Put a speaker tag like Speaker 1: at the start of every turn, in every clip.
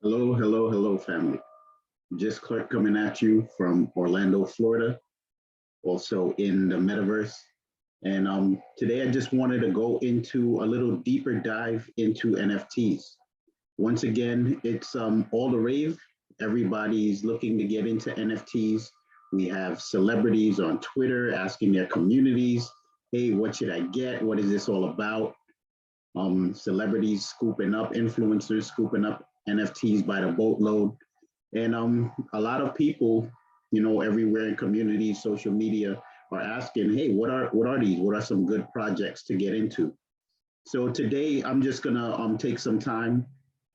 Speaker 1: Hello, hello, hello, family. Just Clark coming at you from Orlando, Florida, also in the metaverse. And today I just wanted to go into a little deeper dive into NFTs. Once again, it's all the rave. Everybody's looking to get into NFTs. We have celebrities on Twitter asking their communities, hey, what should I get? What is this all about? Celebrities scooping up, influencers scooping up NFTs by the boatload. And a lot of people, everywhere in communities, social media are asking, hey, what are these? What are some good projects to get into? So today I'm just gonna take some time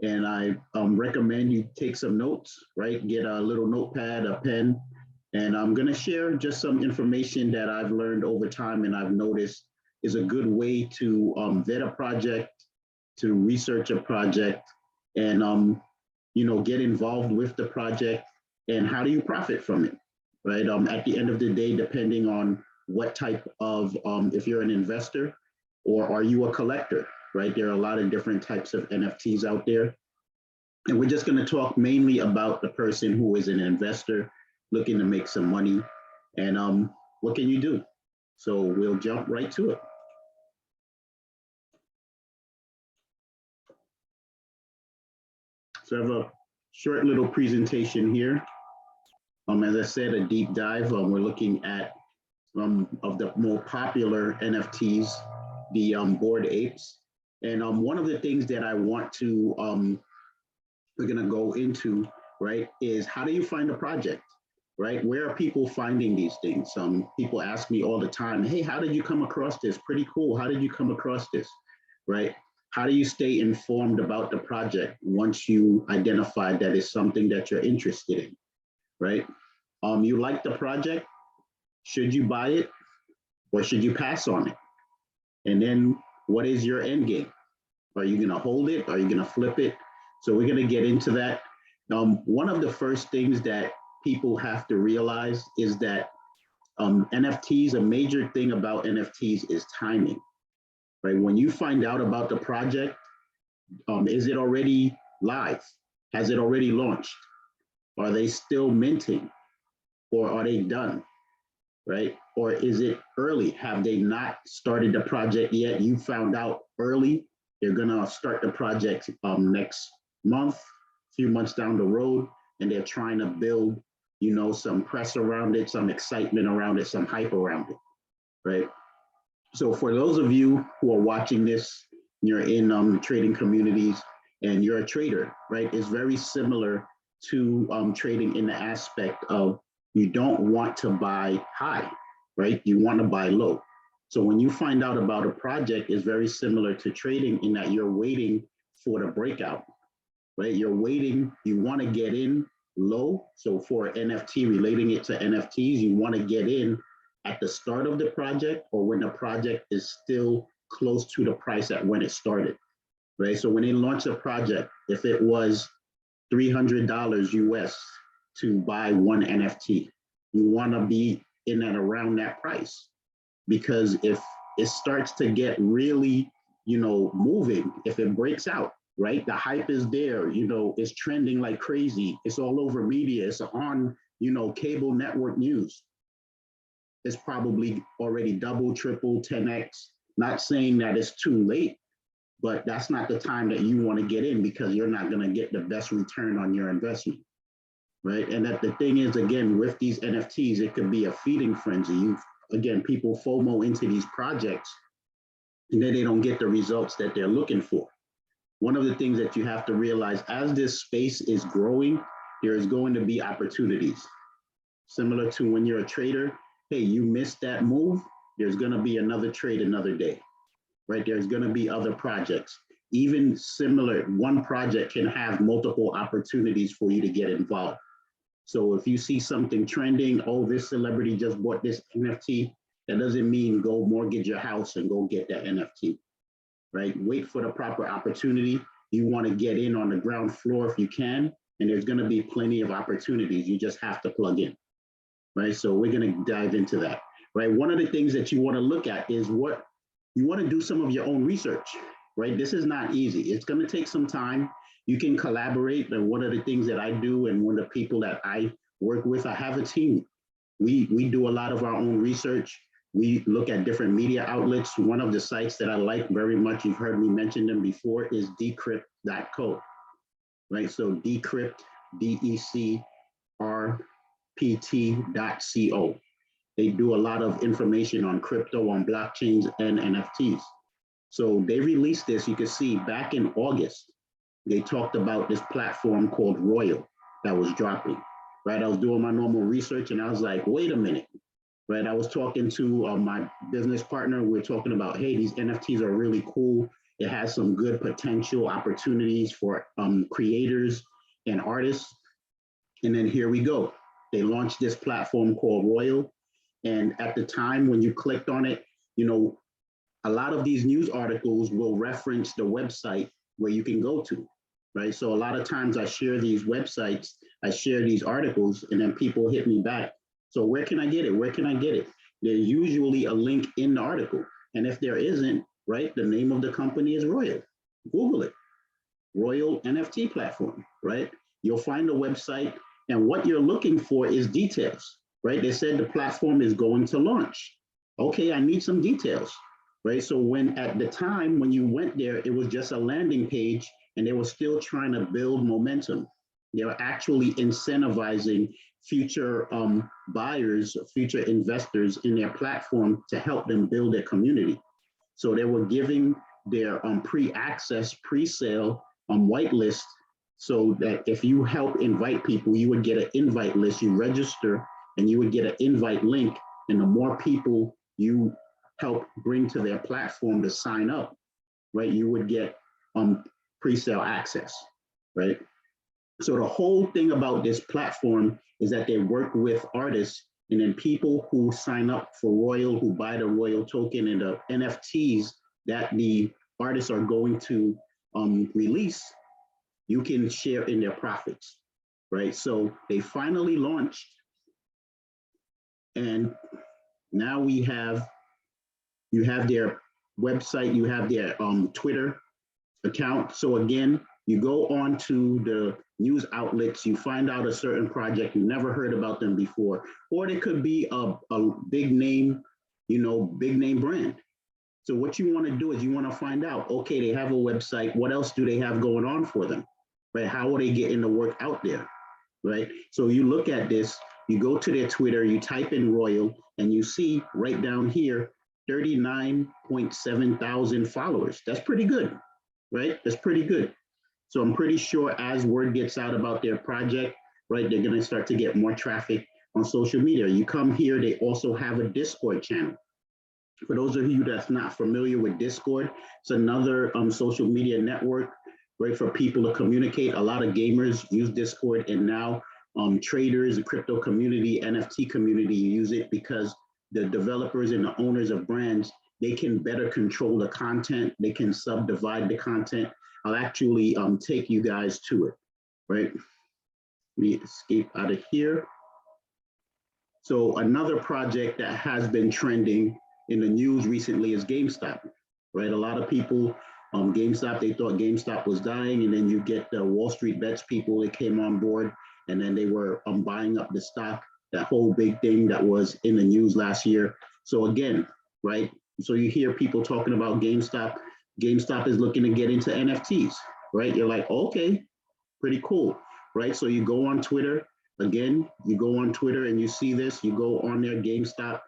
Speaker 1: and I recommend you take some notes, right? Get a little notepad, a pen, and I'm gonna share just some information that I've learned over time and I've noticed is a good way to vet a project, to research a project, and get involved with the project and how do you profit from it, right? At the end of the day, depending on what type of, if you're an investor or are you a collector, right? There are a lot of different types of NFTs out there. And we're just gonna talk mainly about the person who is an investor looking to make some money and what can you do? So we'll jump right to it. So I have a short little presentation here. As I said, a deep dive. We're looking at of the more popular NFTs, the Bored Apes. And one of the things that I want to, we're gonna go into, right, is how do you find a project, right? Where are people finding these things? People ask me all the time, hey, how did you come across this? Pretty cool. How did you come across this, right? How do you stay informed about the project once you identify that it's something that you're interested in, right? You like the project, should you buy it or should you pass on it? And then what is your end game? Are you gonna hold it? Are you gonna flip it? So we're gonna get into that. One of the first things that people have to realize is that NFTs, a major thing about NFTs is timing, right? When you find out about the project, is it already live? Has it already launched? Are they still minting or are they done, right? Or is it early? Have they not started the project yet? You found out early, they're gonna start the project next month, a few months down the road, and they're trying to build, some press around it, some excitement around it, some hype around it, right? So for those of you who are watching this, you're in trading communities and you're a trader, right? It's very similar to trading in the aspect of you don't want to buy high, right? You want to buy low. So when you find out about a project, it's very similar to trading in that you're waiting for the breakout, right? You're waiting, you want to get in low. So for NFT, relating it to NFTs, you want to get in at the start of the project or when the project is still close to the price at when it started, right? So when they launch a project, if it was $300 US to buy one NFT, you want to be in and around that price because if it starts to get really, moving, if it breaks out, right? The hype is there, it's trending like crazy. It's all over media. It's on, cable network news. It's probably already double, triple, 10x. Not saying that it's too late, but that's not the time that you want to get in because you're not going to get the best return on your investment, right? And that the thing is, again, with these NFTs, it could be a feeding frenzy. Again, people FOMO into these projects and then they don't get the results that they're looking for. One of the things that you have to realize as this space is growing, there is going to be opportunities. Similar to when you're a trader, hey, you missed that move, there's going to be another trade another day, right? There's going to be other projects. Even similar, one project can have multiple opportunities for you to get involved. So if you see something trending, oh, this celebrity just bought this NFT, that doesn't mean go mortgage your house and go get that NFT, right? Wait for the proper opportunity. You want to get in on the ground floor if you can, and there's going to be plenty of opportunities. You just have to plug in, right? So we're going to dive into that, right? One of the things that you want to look at is what you want to do some of your own research, right? This is not easy. It's going to take some time. you can collaborate. And one of the things that I do, and one of the people that I work with, I have a team. We do a lot of our own research. We look at different media outlets. One of the sites that I like very much, you've heard me mention them before, is decrypt.co, right? So decrypt, DECRPT.co. They do a lot of information on crypto, on blockchains, and NFTs. So they released this, you can see back in August, they talked about this platform called Royal that was dropping, right? I was doing my normal research and I was like, wait a minute, right? I was talking to my business partner. We were talking about, hey, these NFTs are really cool. It has some good potential opportunities for creators and artists. And then here we go. They launched this platform called Royal. And at the time when you clicked on it, you know, a lot of these news articles will reference the website where you can go to, right? So a lot of times I share these websites, I share these articles, and then people hit me back. So where can I get it? Where can I get it? There's usually a link in the article. And if there isn't, right, the name of the company is Royal. Google it, Royal NFT platform, right? You'll find a website, and what you're looking for is details, right? They said the platform is going to launch. Okay, I need some details, right? So when at the time when you went there, it was just a landing page and they were still trying to build momentum. They were actually incentivizing future buyers, future investors in their platform to help them build their community. So they were giving their pre-access, pre-sale whitelist, so that if you help invite people, you would get an invite list, you register, and you would get an invite link. And the more people you help bring to their platform to sign up, right, you would get pre-sale access, right? So the whole thing about this platform is that they work with artists, and then people who sign up for Royal, who buy the Royal token and the NFTs that the artists are going to release, you can share in their profits, right? So they finally launched, and now you have their website, you have their Twitter account. So again, you go on to the news outlets, you find out a certain project, you never heard about them before, or it could be a big name, big name brand. So what you want to do is you want to find out, okay, they have a website, what else do they have going on for them, right? How are they getting the work out there, right? So you look at this, you go to their Twitter, you type in Royal, and you see right down here, 39.7 thousand followers. That's pretty good, right? That's pretty good. So I'm pretty sure as word gets out about their project, right, they're going to start to get more traffic on social media. You come here, they also have a Discord channel. For those of you that's not familiar with Discord, it's another social media network, right, for people to communicate. A lot of gamers use Discord, and now traders, the crypto community, NFT community use it because the developers and the owners of brands, they can better control the content. They can subdivide the content. I'll actually take you guys to it, right? Let me escape out of here. So another project that has been trending in the news recently is GameStop, right? A lot of people, GameStop, they thought GameStop was dying, and then you get the Wall Street Bets people that came on board, and then they were buying up the stock, that whole big thing that was in the news last year. So again, right? So you hear people talking about GameStop. GameStop is looking to get into NFTs, right? You're like, okay, pretty cool, right? So you go on Twitter, again, you go on Twitter and you see this, you go on their GameStop,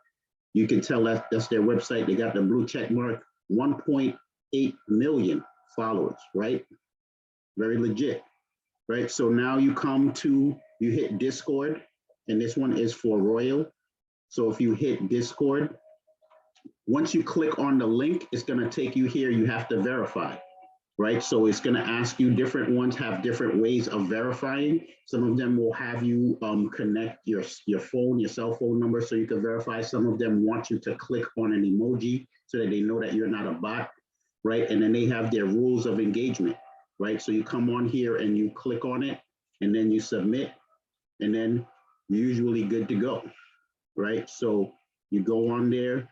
Speaker 1: you can tell that's their website. They got the blue check mark, 1.8 million followers, right? Very legit, right? So now you hit Discord, and this one is for Royal. So if you hit Discord, once you click on the link, it's going to take you here. You have to verify, right? So it's going to ask you, different ones have different ways of verifying. Some of them will have you connect your phone, your cell phone number, so you can verify. Some of them want you to click on an emoji so that they know that you're not a bot, right? And then they have their rules of engagement, right? So you come on here and you click on it, and then you submit, and then you're usually good to go, right? So you go on there.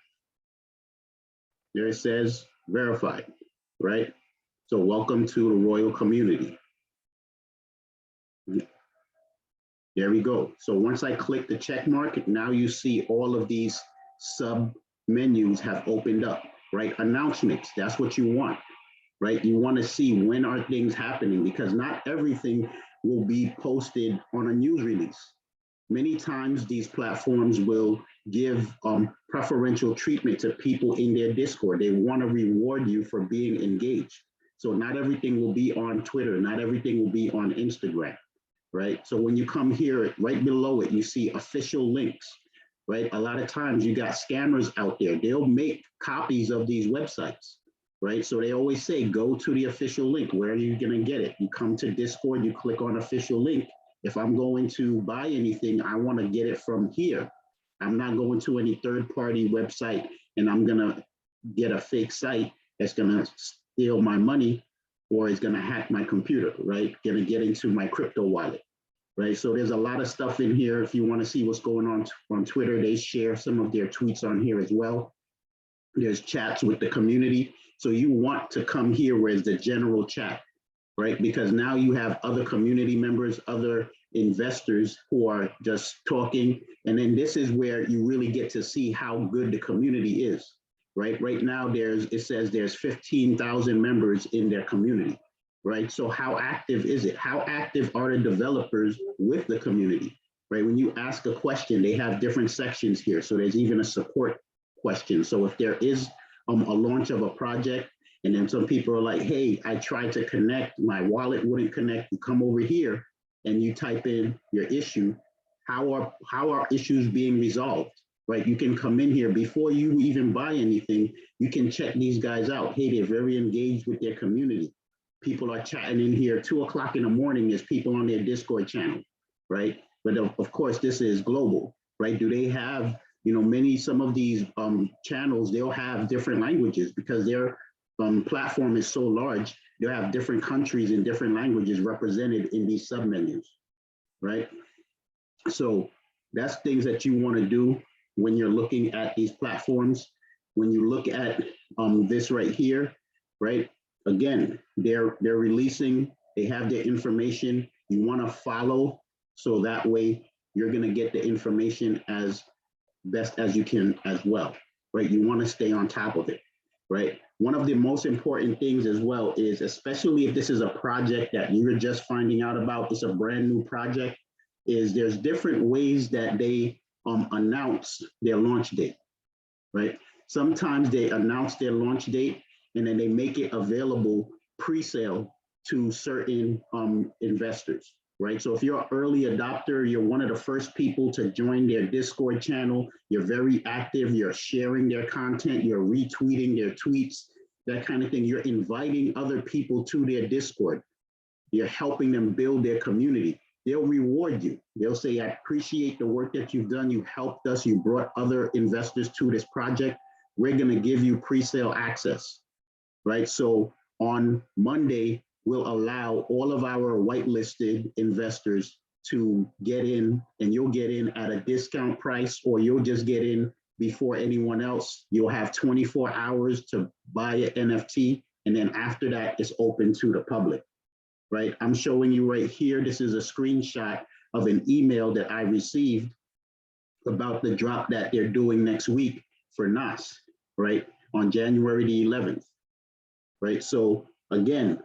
Speaker 1: There it says verified, right? So welcome to the Royal community, There we go. So once I click the check mark, now you see all of these sub menus have opened up, right? Announcements, that's what you want, right? You want to see when are things happening, because not everything will be posted on a news release. Many times these platforms will give preferential treatment to people in their Discord. They want to reward you for being engaged. So not everything will be on Twitter, not everything will be on Instagram, right? So when you come here, right below it, you see official links, right? A lot of times you got scammers out there. They'll make copies of these websites, right? So they always say, go to the official link. Where are you going to get it? You come to Discord, you click on official link. If I'm going to buy anything, I want to get it from here. I'm not going to any third-party website and I'm going to get a fake site that's going to steal my money or is going to hack my computer, right? Going to get into my crypto wallet, right? So there's a lot of stuff in here. If you want to see what's going on Twitter, they share some of their tweets on here as well. There's chats with the community. So you want to come here where it's the general chat, right? Because now you have other community members, other investors who are just talking. And then this is where you really get to see how good the community is, right? Right now, it says there's 15,000 members in their community, right? So how active is it? How active are the developers with the community, right? When you ask a question, they have different sections here. So there's even a support question. So if there is a launch of a project, and then some people are like, hey, I tried to connect, my wallet wouldn't connect. You come over here and you type in your issue. How are issues being resolved, right? You can come in here before you even buy anything. You can check these guys out. Hey, they're very engaged with their community. People are chatting in here 2 o'clock in the morning. There's people on their Discord channel, right? But of course, this is global, right? Do they have, some of these channels, they'll have different languages because their platform is so large. They'll have different countries and different languages represented in these submenus, right? So that's things that you want to do when you're looking at these platforms. When you look at this right here, right? Again, they're releasing, they have their information. You want to follow so that way you're going to get the information as best as you can as well, right? You want to stay on top of it, right? One of the most important things as well is, especially if this is a project that you're just finding out about, it's a brand new project, is there's different ways that they announce their launch date, right? Sometimes they announce their launch date and then they make it available pre-sale to certain investors, right? So if you're an early adopter, you're one of the first people to join their Discord channel, you're very active, you're sharing their content, you're retweeting their tweets, that kind of thing. You're inviting other people to their Discord. You're helping them build their community. They'll reward you. They'll say, I appreciate the work that you've done. You helped us. You brought other investors to this project. We're going to give you pre-sale access, right? So on Monday, we'll allow all of our whitelisted investors to get in, and you'll get in at a discount price, or you'll just get in before anyone else. You'll have 24 hours to buy an NFT, and then after that, it's open to the public, right? I'm showing you right here. This is a screenshot of an email that I received about the drop that they're doing next week for NAS, right? On January the 11th, right? So again,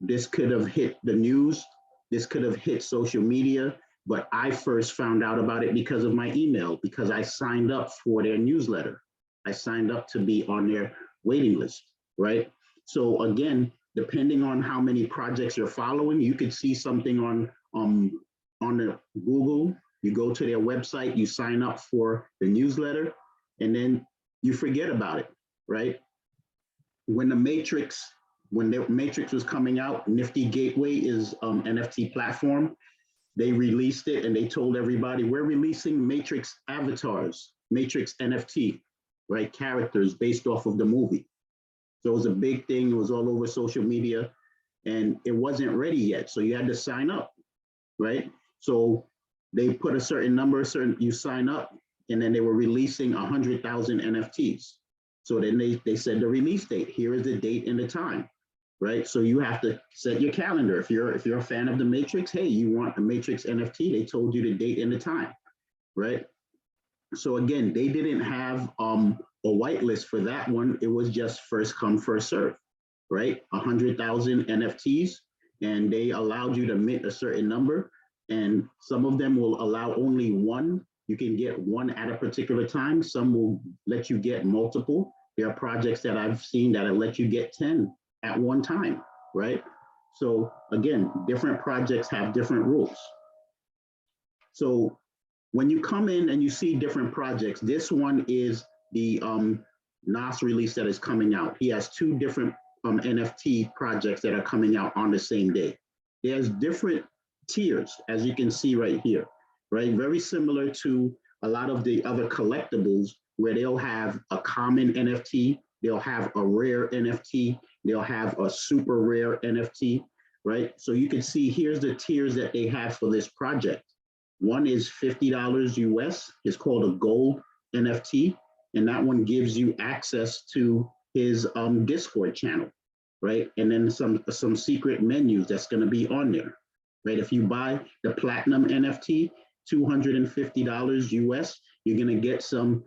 Speaker 1: this could have hit the news, this could have hit social media, but I first found out about it because of my email, because I signed up for their newsletter. I signed up to be on their waiting list, right? So again, depending on how many projects you're following, you could see something on the Google, you go to their website, you sign up for the newsletter, and then you forget about it, right? When the Matrix was coming out, Nifty Gateway is NFT platform. They released it and they told everybody, we're releasing Matrix avatars, Matrix NFT, right? Characters based off of the movie. So it was a big thing. It was all over social media and it wasn't ready yet. So you had to sign up, right? So they put a certain number, you sign up, and then they were releasing 100,000 NFTs. So then they said the release date, here is the date and the time. right? So you have to set your calendar. If you're a fan of the Matrix, hey, you want the Matrix NFT, they told you the date and the time, right? So again, they didn't have a whitelist for that one. It was just first come, first serve, right? 100,000 NFTs, and they allowed you to mint a certain number. And some of them will allow only one. You can get one at a particular time. Some will let you get multiple. There are projects that I've seen that will let you get 10 at one time, right? So again, different projects have different rules. So when you come in and you see different projects, this one is the NAS release that is coming out. He has two different NFT projects that are coming out on the same day. There's different tiers, as you can see right here, right? Very similar to a lot of the other collectibles where they'll have a common NFT, they'll have a rare NFT, they'll have a super rare NFT, right? So you can see here's the tiers that they have for this project. One is $50 US. It's called a gold NFT, and that one gives you access to his Discord channel, right? And then some secret menus that's going to be on there, right? If you buy the platinum NFT, $250 US, you're going to get some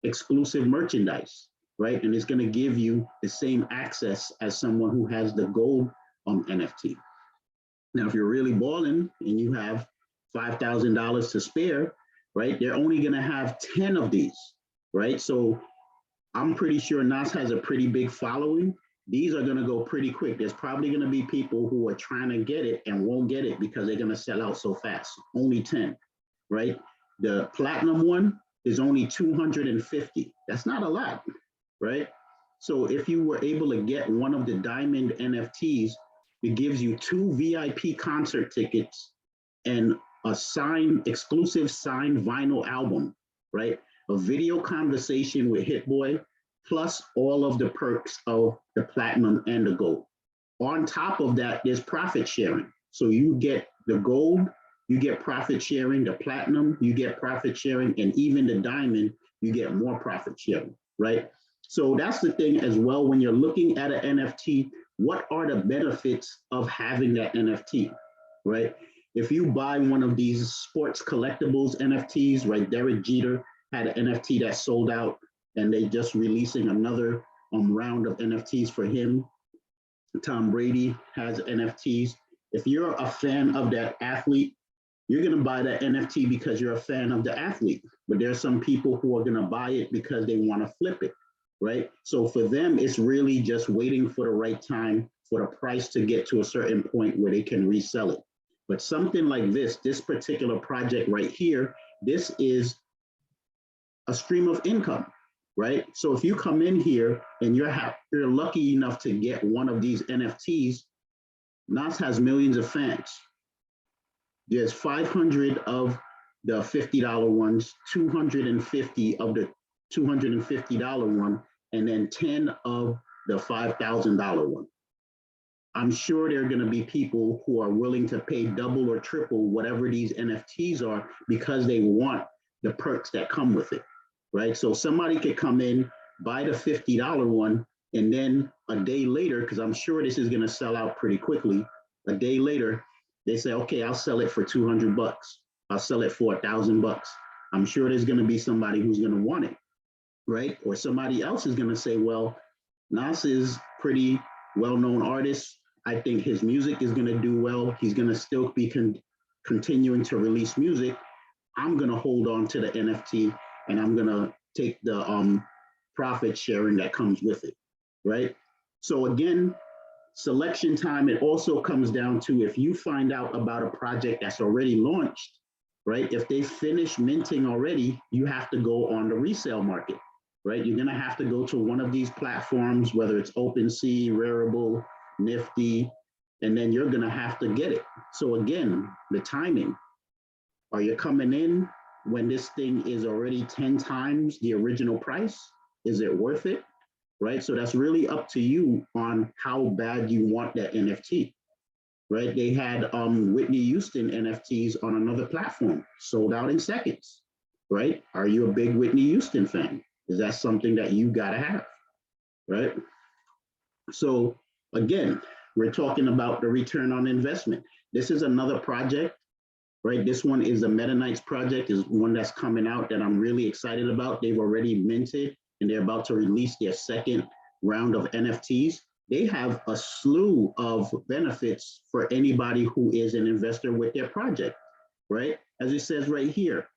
Speaker 1: exclusive merchandise, right? And it's going to give you the same access as someone who has the gold NFT. Now, if you're really balling and you have $5,000 to spare, right? They're only going to have 10 of these, right? So I'm pretty sure NAS has a pretty big following. These are going to go pretty quick. There's probably going to be people who are trying to get it and won't get it because they're going to sell out so fast. Only 10, right? The platinum one is only 250. That's not a lot, right? So if you were able to get one of the diamond NFTs, it gives you 2 VIP concert tickets and a exclusive signed vinyl album, right? A video conversation with Hit Boy, plus all of the perks of the platinum and the gold. On top of that, there's profit sharing. So you get the gold, you get profit sharing, the platinum, you get profit sharing, and even the diamond, you get more profit sharing, right? So that's the thing as well, when you're looking at an NFT, what are the benefits of having that NFT, right? If you buy one of these sports collectibles NFTs, right? Derek Jeter had an NFT that sold out, and they just releasing another round of NFTs for him. Tom Brady has NFTs. If you're a fan of that athlete, you're going to buy that NFT because you're a fan of the athlete. But there's some people who are going to buy it because they want to flip it, right? So for them, it's really just waiting for the right time for the price to get to a certain point where they can resell it. But something like this particular project right here, this is a stream of income, right? So if you come in here and you're lucky enough to get one of these NFTs, NAS has millions of fans. There's 500 of the $50 ones, 250 of the $250 one, and then 10 of the $5,000 one. I'm sure there are going to be people who are willing to pay double or triple whatever these NFTs are because they want the perks that come with it, right? So somebody could come in, buy the $50 one, and then a day later, because I'm sure this is going to sell out pretty quickly, a day later, they say, okay, I'll sell it for 200 bucks. I'll sell it for 1,000 bucks. I'm sure there's going to be somebody who's going to want it, right? Or somebody else is going to say, well, NAS is pretty well-known artist. I think his music is going to do well. He's going to still be continuing to release music. I'm going to hold on to the NFT and I'm going to take the profit sharing that comes with it, right? So again, selection time, it also comes down to if you find out about a project that's already launched, right? If they finish minting already, you have to go on the resale market, right? You're going to have to go to one of these platforms, whether it's OpenSea, Rarible, Nifty, and then you're going to have to get it. So again, the timing. Are you coming in when this thing is already 10 times the original price? Is it worth it? Right? So that's really up to you on how bad you want that NFT, right? They had Whitney Houston NFTs on another platform, sold out in seconds, right? Are you a big Whitney Houston fan? Is that something that you gotta have, right? So Again, we're talking about the return on investment. This is another project, right? This one is a MetaKnights project, is one that's coming out that I'm really excited about. They've already minted and they're about to release their second round of NFTs. They have a slew of benefits for anybody who is an investor with their project, right? As it says right here,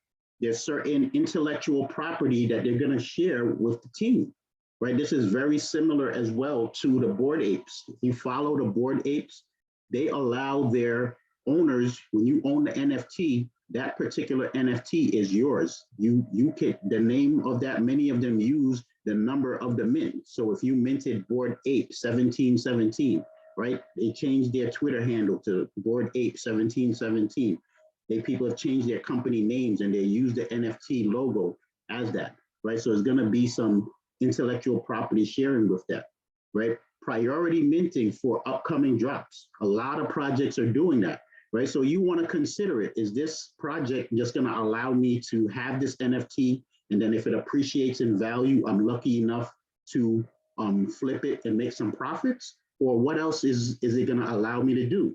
Speaker 1: there's certain intellectual property that they're going to share with the team, right? This is very similar as well to the Bored Apes. If you follow the Bored Apes, they allow their owners, when you own the NFT, that particular NFT is yours. You can, the name of that, many of them use the number of the mint. So if you minted Bored Ape 1717, right? They changed their Twitter handle to Bored Ape 1717. People have changed their company names and they use the NFT logo as that, right? So it's going to be some intellectual property sharing with that, right? Priority minting for upcoming drops. A lot of projects are doing that, right? So you want to consider it. Is this project just going to allow me to have this NFT, and then if it appreciates in value, I'm lucky enough to flip it and make some profits? Or what else is it going to allow me to do?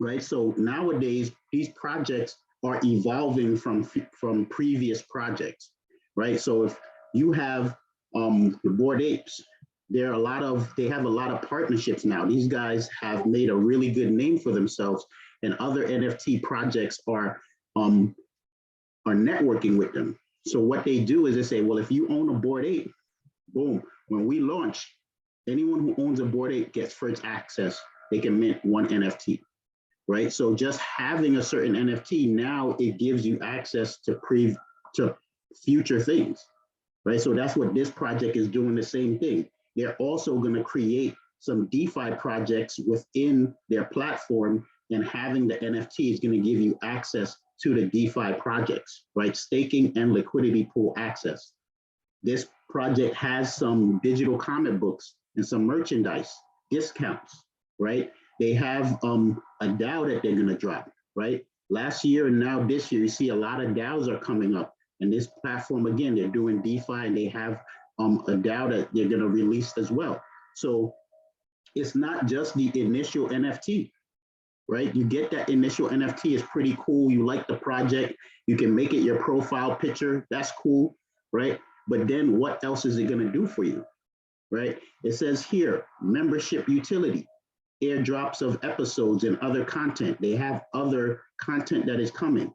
Speaker 1: Right. So nowadays, these projects are evolving from previous projects. Right. So if you have the Bored Apes, they have a lot of partnerships now. These guys have made a really good name for themselves, and other NFT projects are networking with them. So what they do is they say, well, if you own a Bored Ape, boom, when we launch, anyone who owns a Bored Ape gets first access. They can mint one NFT. Right. So just having a certain NFT, now it gives you access to future things. Right. So that's what this project is doing, the same thing. They're also going to create some DeFi projects within their platform, and having the NFT is going to give you access to the DeFi projects, right? Staking and liquidity pool access. This project has some digital comic books and some merchandise discounts, right? They have a DAO that they're going to drop, right? Last year and now this year, you see a lot of DAOs are coming up. And this platform, again, they're doing DeFi, and they have a DAO that they're going to release as well. So it's not just the initial NFT, right? You get that initial NFT, is pretty cool. You like the project. You can make it your profile picture. That's cool, right? But then what else is it going to do for you, right? It says here, membership utility. Airdrops of episodes and other content. They have other content that is coming,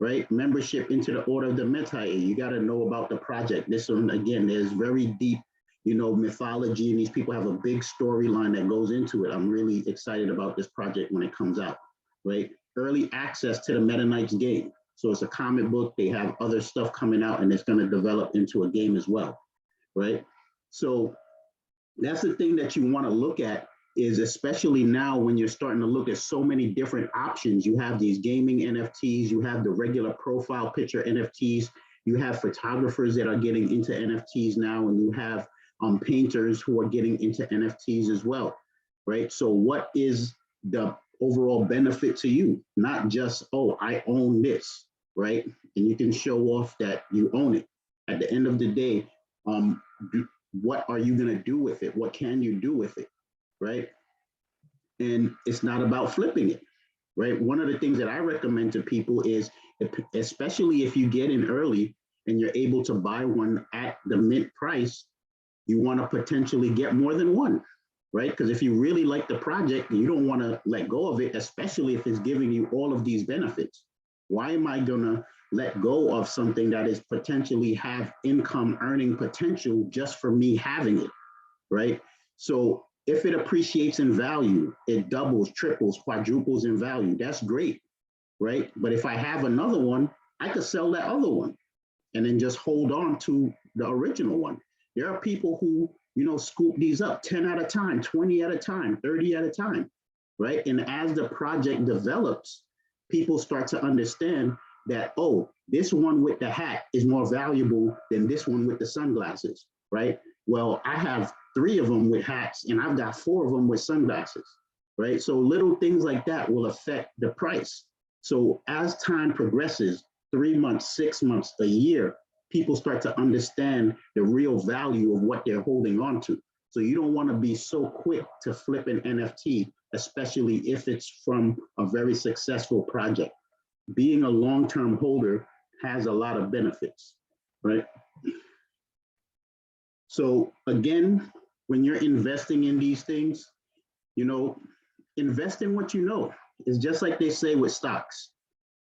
Speaker 1: right? Membership into the Order of the MetaKnights. You got to know about the project. This one, again, there's very deep, mythology, and these people have a big storyline that goes into it. I'm really excited about this project when it comes out, right? Early access to the MetaKnights game. So it's a comic book. They have other stuff coming out, and it's going to develop into a game as well, right? So that's the thing that you want to look at, is especially now when you're starting to look at so many different options. You have these gaming NFTs, you have the regular profile picture NFTs, you have photographers that are getting into NFTs now, and you have painters who are getting into NFTs as well, right? So what is the overall benefit to you? Not just, oh, I own this, right? And you can show off that you own it. At the end of the day, what are you going to do with it? What can you do with it? Right? And it's not about flipping it, right? One of the things that I recommend to people is, especially if you get in early and you're able to buy one at the mint price, you want to potentially get more than one, right? Because if you really like the project, you don't want to let go of it, especially if it's giving you all of these benefits. Why am I going to let go of something that is potentially have income earning potential just for me having it, right? So if it appreciates in value, it doubles, triples, quadruples in value. That's great, right? But if I have another one, I could sell that other one and then just hold on to the original one. There are people who, scoop these up 10 at a time, 20 at a time, 30 at a time, right? And as the project develops, people start to understand that, oh, this one with the hat is more valuable than this one with the sunglasses, right? Well, I have 3 of them with hats, and I've got 4 of them with sunglasses, right? So little things like that will affect the price. So as time progresses, 3 months, 6 months, a year, people start to understand the real value of what they're holding on to. So you don't want to be so quick to flip an NFT, especially if it's from a very successful project. Being a long-term holder has a lot of benefits, right? So again, when you're investing in these things, you know, invest in what you know. It's just like they say with stocks,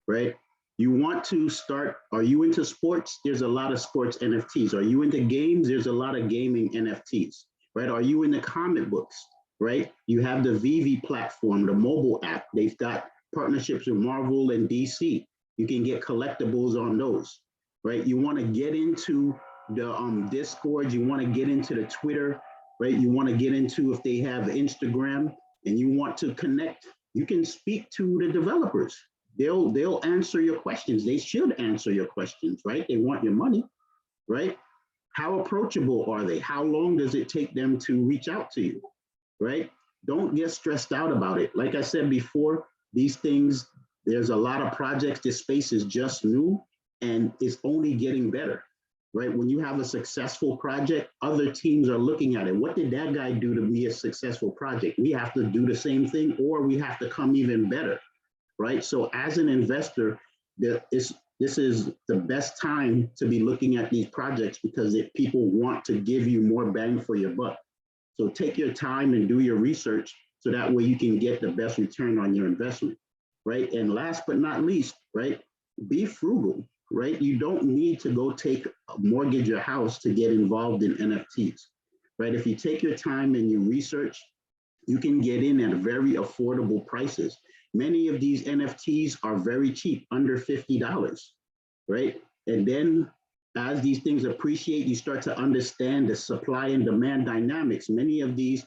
Speaker 1: right? You want to start, are you into sports? There's a lot of sports NFTs. Are you into games? There's a lot of gaming NFTs, right? Are you into comic books, right? You have the Vivi platform, the mobile app. They've got partnerships with Marvel and DC. You can get collectibles on those, right? You want to get into the Discord, you want to get into the Twitter, right? You want to get into if they have Instagram and you want to connect, you can speak to the developers. They'll answer your questions. They should answer your questions, right? They want your money, right? How approachable are they? How long does it take them to reach out to you, right? Don't get stressed out about it. Like I said before, these things, there's a lot of projects. This space is just new and it's only getting better, right? When you have a successful project, other teams are looking at it. What did that guy do to be a successful project? We have to do the same thing, or we have to come even better, right? So as an investor, this is the best time to be looking at these projects because people want to give you more bang for your buck. So take your time and do your research so that way you can get the best return on your investment, right? And last but not least, right, be frugal, right? You don't need to go mortgage your house to get involved in NFTs, right? If you take your time and you research, you can get in at very affordable prices. Many of these NFTs are very cheap, under $50, right? And then as these things appreciate, you start to understand the supply and demand dynamics. Many of these,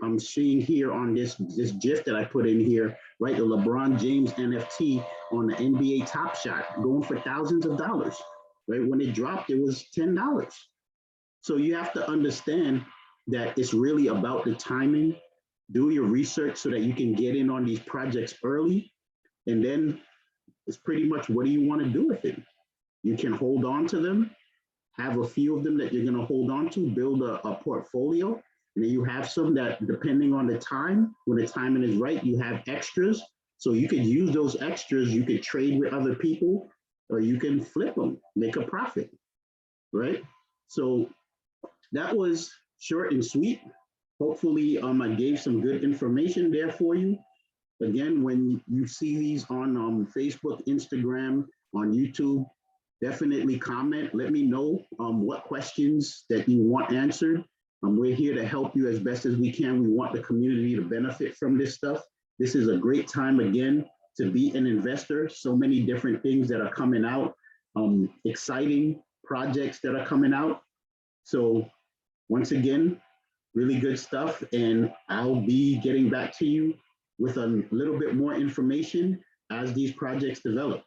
Speaker 1: I'm seeing here on this GIF that I put in here, right? The LeBron James NFT on the NBA Top Shot going for thousands of dollars, right? When it dropped, it was $10. So you have to understand that it's really about the timing. Do your research so that you can get in on these projects early. And then it's pretty much, what do you want to do with it? You can hold on to them, have a few of them that you're going to hold on to, build a portfolio. And then you have some that, depending on the time, when the timing is right, you have extras. So you could use those extras, you could trade with other people, or you can flip them, make a profit, right? So that was short and sweet. Hopefully, I gave some good information there for you. Again, when you see these on Facebook, Instagram, on YouTube, definitely comment. Let me know what questions that you want answered. We're here to help you as best as we can. We want the community to benefit from this stuff. This is a great time, again, to be an investor. So many different things that are coming out, exciting projects that are coming out. So once again, really good stuff. And I'll be getting back to you with a little bit more information as these projects develop.